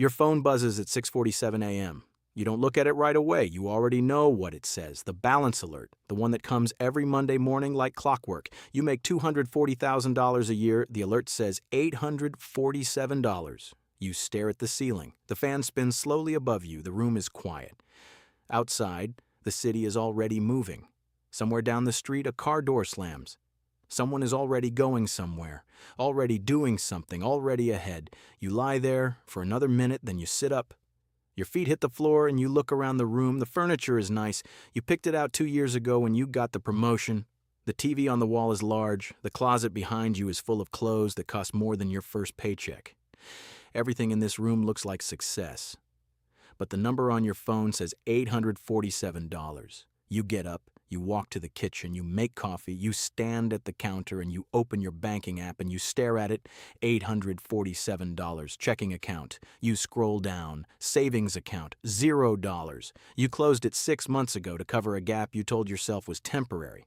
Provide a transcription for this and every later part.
Your phone buzzes at 6:47 a.m. You don't look at it right away. You already know what it says. The balance alert, the one that comes every Monday morning like clockwork. You make $240,000 a year. The alert says $847. You stare at the ceiling. The fan spins slowly above you. The room is quiet. Outside, the city is already moving. Somewhere down the street, a car door slams. Someone is already going somewhere, already doing something, already ahead. You lie there for another minute, then you sit up. Your feet hit the floor and you look around the room. The furniture is nice. You picked it out 2 years ago when you got the promotion. The TV on the wall is large. The closet behind you is full of clothes that cost more than your first paycheck. Everything in this room looks like success. But the number on your phone says $847. You get up. You walk to the kitchen, you make coffee, you stand at the counter and you open your banking app and you stare at it, $847, checking account. You scroll down, savings account, $0. You closed it 6 months ago to cover a gap you told yourself was temporary.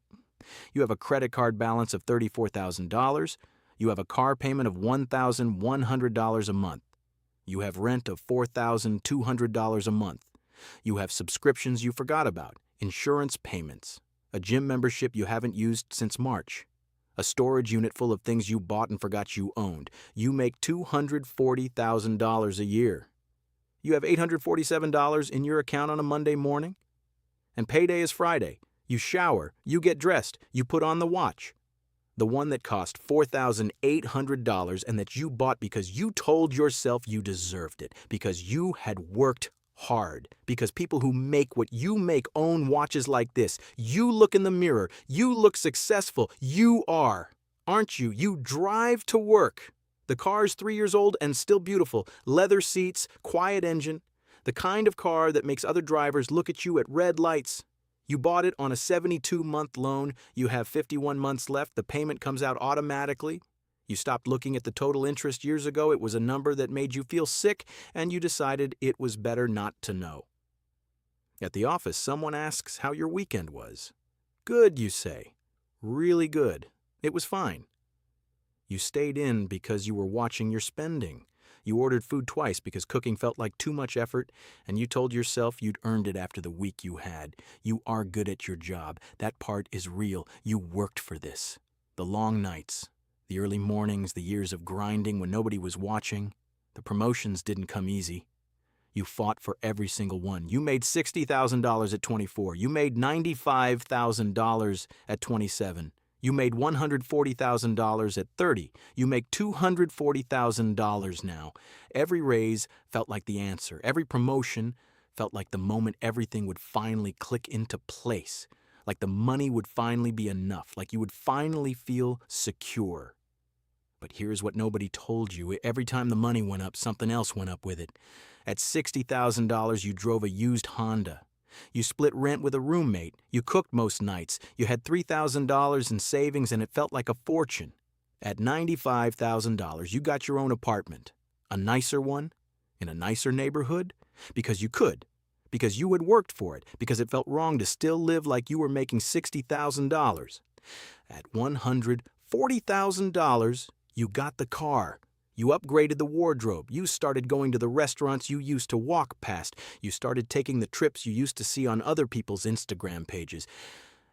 You have a credit card balance of $34,000. You have a car payment of $1,100 a month. You have rent of $4,200 a month. You have subscriptions you forgot about. Insurance payments, a gym membership you haven't used since March, a storage unit full of things you bought and forgot you owned. You make $240,000 a year. You have $847 in your account on a Monday morning, and payday is Friday. You shower, you get dressed, you put on the watch, the one that cost $4,800 and that you bought because you told yourself you deserved it, because you had worked hard, because people who make what you make own watches like this. You look in the mirror. You look successful. You are, aren't you? You drive to work. The car's 3 years old and still beautiful. Leather seats, quiet engine. The kind of car that makes other drivers look at you at red lights. You bought it on a 72-month loan. You have 51 months left. The payment comes out automatically. You stopped looking at the total interest years ago. It was a number that made you feel sick, and you decided it was better not to know. At the office, someone asks how your weekend was. Good, you say. Really good. It was fine. You stayed in because you were watching your spending. You ordered food twice because cooking felt like too much effort, and you told yourself you'd earned it after the week you had. You are good at your job. That part is real. You worked for this. The long nights. The early mornings, the years of grinding when nobody was watching. The promotions didn't come easy. You fought for every single one. You made $60,000 at 24. You made $95,000 at 27. You made $140,000 at 30. You make $240,000 now. Every raise felt like the answer. Every promotion felt like the moment everything would finally click into place. Like the money would finally be enough, like you would finally feel secure. But here's what nobody told you. Every time the money went up, something else went up with it. At $60,000, you drove a used Honda. You split rent with a roommate. You cooked most nights. You had $3,000 in savings, and it felt like a fortune. At $95,000, you got your own apartment. A nicer one, in a nicer neighborhood, because you could. Because you had worked for it, because it felt wrong to still live like you were making $60,000. At $140,000, you got the car. You upgraded the wardrobe. You started going to the restaurants you used to walk past. You started taking the trips you used to see on other people's Instagram pages.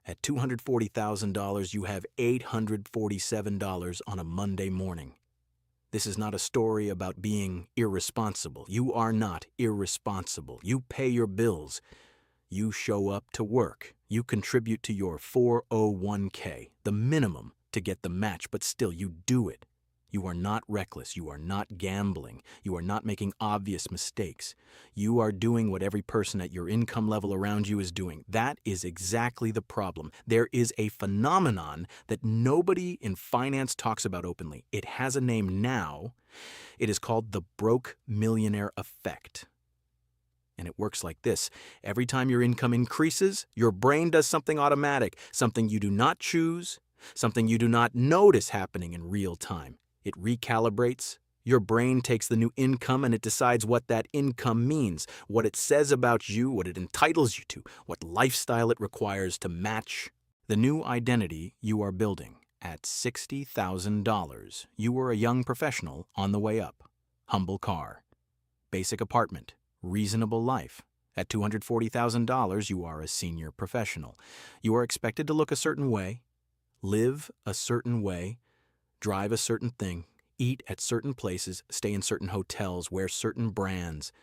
At $240,000, you have $847 on a Monday morning. This is not a story about being irresponsible. You are not irresponsible. You pay your bills. You show up to work. You contribute to your 401k, the minimum to get the match, but still you do it. You are not reckless. You are not gambling. You are not making obvious mistakes. You are doing what every person at your income level around you is doing. That is exactly the problem. There is a phenomenon that nobody in finance talks about openly. It has a name now. It is called the Broke Millionaire Effect. And it works like this. Every time your income increases, your brain does something automatic, something you do not choose, something you do not notice happening in real time. It recalibrates. Your brain takes the new income and it decides what that income means, what it says about you, what it entitles you to, what lifestyle it requires to match the new identity you are building. At $60,000, you were a young professional on the way up. Humble car. basic apartment, reasonable life. At $240,000, you are a senior professional. You are expected to look a certain way, live a certain way, drive a certain thing, eat at certain places, stay in certain hotels, wear certain brands.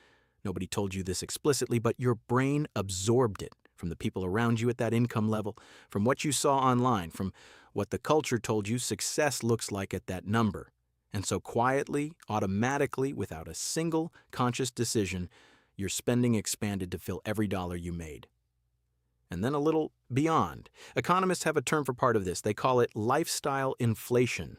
Nobody told you this explicitly, but your brain absorbed it from the people around you at that income level, from what you saw online, from what the culture told you success looks like at that number. And so quietly, automatically, without a single conscious decision, your spending expanded to fill every dollar you made. And then a little beyond. Economists have a term for part of this. They call it lifestyle inflation.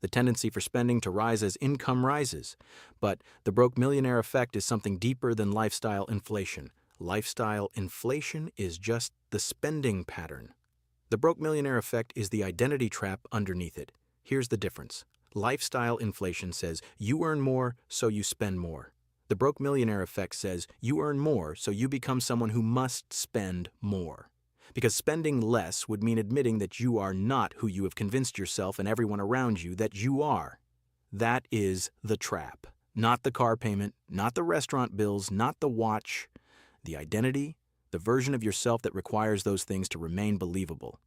The tendency for spending to rise as income rises. But the broke millionaire effect is something deeper than lifestyle inflation. Lifestyle inflation is just the spending pattern. The broke millionaire effect is the identity trap underneath it. Here's the difference. Lifestyle inflation says you earn more, so you spend more. The broke millionaire effect says you earn more, so you become someone who must spend more. Because spending less would mean admitting that you are not who you have convinced yourself and everyone around you that you are. That is the trap. Not the car payment, not the restaurant bills, not the watch. The identity, the version of yourself that requires those things to remain believable.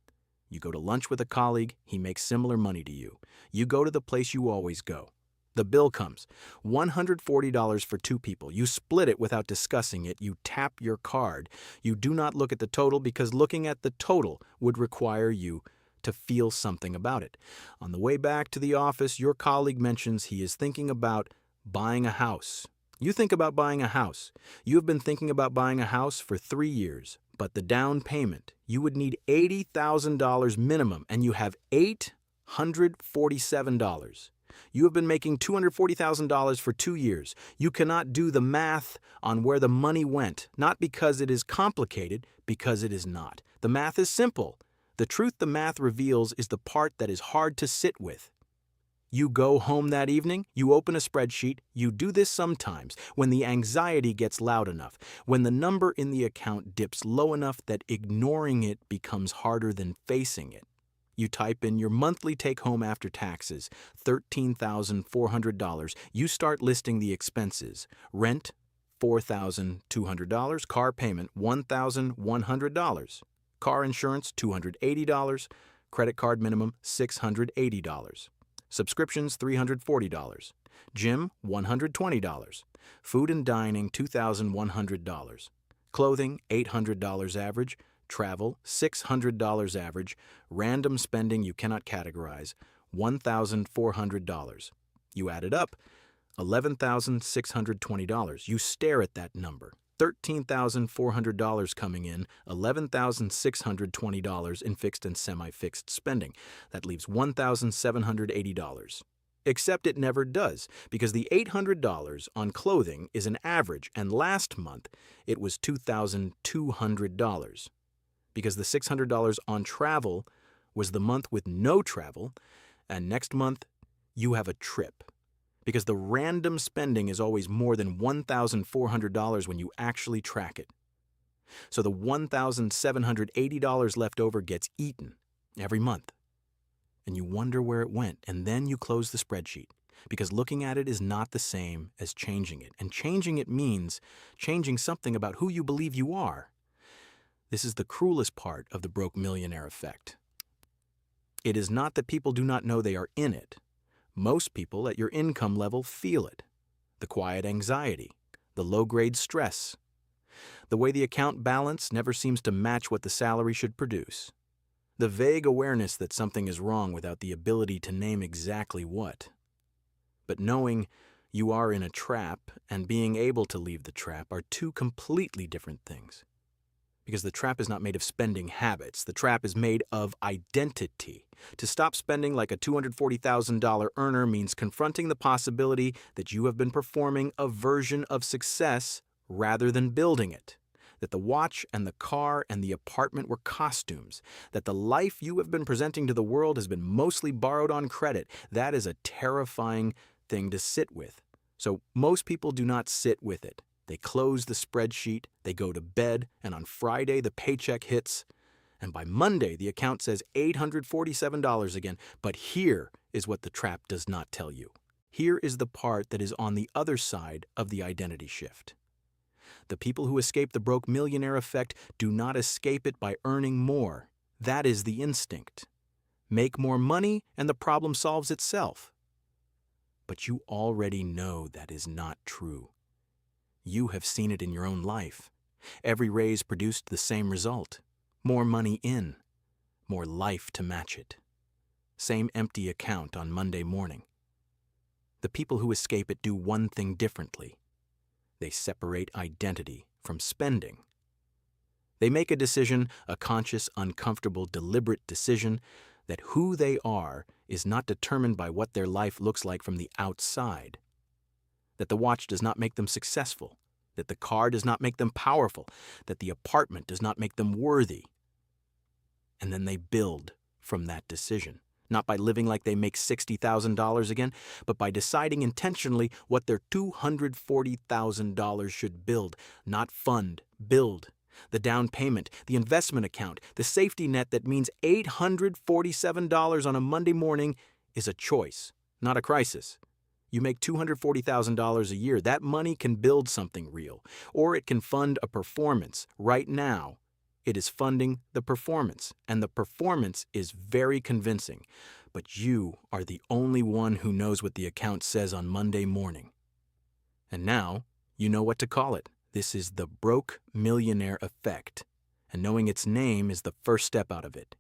You go to lunch with a colleague, he makes similar money to you. You go to the place you always go. The bill comes, $140 for 2 people. You split it without discussing it. You tap your card. You do not look at the total because looking at the total would require you to feel something about it. On the way back to the office, your colleague mentions he is thinking about buying a house. You think about buying a house. You have been thinking about buying a house for 3 years, but the down payment, you would need $80,000 minimum, and you have $847. You have been making $240,000 for 2 years. You cannot do the math on where the money went, not because it is complicated, because it is not. The math is simple. The truth the math reveals is the part that is hard to sit with. You go home that evening, you open a spreadsheet, you do this sometimes when the anxiety gets loud enough, when the number in the account dips low enough that ignoring it becomes harder than facing it. You type in your monthly take-home after taxes, $13,400. You start listing the expenses. Rent, $4,200. Car payment, $1,100. Car insurance, $280. Credit card minimum, $680. Subscriptions, $340. Gym, $120. Food and dining, $2,100. Clothing, $800 average. Travel, $600 average. Random spending you cannot categorize, $1,400. You add it up, $11,620. You stare at that number. $13,400 coming in, $11,620 in fixed and semi-fixed spending. That leaves $1,780. Except it never does, because the $800 on clothing is an average, and last month it was $2,200. Because the $600 on travel was the month with no travel, and next month you have a trip. Because the random spending is always more than $1,400 when you actually track it. So the $1,780 left over gets eaten every month. And you wonder where it went, and then you close the spreadsheet. Because looking at it is not the same as changing it. And changing it means changing something about who you believe you are. This is the cruelest part of the broke millionaire effect. It is not that people do not know they are in it. Most people at your income level feel it. The quiet anxiety, the low-grade stress, the way the account balance never seems to match what the salary should produce, the vague awareness that something is wrong without the ability to name exactly what. But knowing you are in a trap and being able to leave the trap are two completely different things. Because the trap is not made of spending habits. The trap is made of identity. To stop spending like a $240,000 earner means confronting the possibility that you have been performing a version of success rather than building it. That the watch and the car and the apartment were costumes. That the life you have been presenting to the world has been mostly borrowed on credit. That is a terrifying thing to sit with. So most people do not sit with it. They close the spreadsheet, they go to bed, and on Friday the paycheck hits, and by Monday the account says $847 again. But here is what the trap does not tell you. Here is the part that is on the other side of the identity shift. The people who escape the broke millionaire effect do not escape it by earning more. That is the instinct. Make more money and the problem solves itself. But you already know that is not true. You have seen it in your own life. Every raise produced the same result. More money in, more life to match it. Same empty account on Monday morning. The people who escape it do one thing differently. They separate identity from spending. They make a decision, a conscious, uncomfortable, deliberate decision, that who they are is not determined by what their life looks like from the outside. That the watch does not make them successful, that the car does not make them powerful, that the apartment does not make them worthy. And then they build from that decision, not by living like they make $60,000 again, but by deciding intentionally what their $240,000 should build, not fund, build. The down payment, the investment account, the safety net that means $847 on a Monday morning is a choice, not a crisis. You make $240,000 a year. That money can build something real, or it can fund a performance. Right now, it is funding the performance, and the performance is very convincing. But you are the only one who knows what the account says on Monday morning. And now, you know what to call it. This is the Broke Millionaire Effect, and knowing its name is the first step out of it.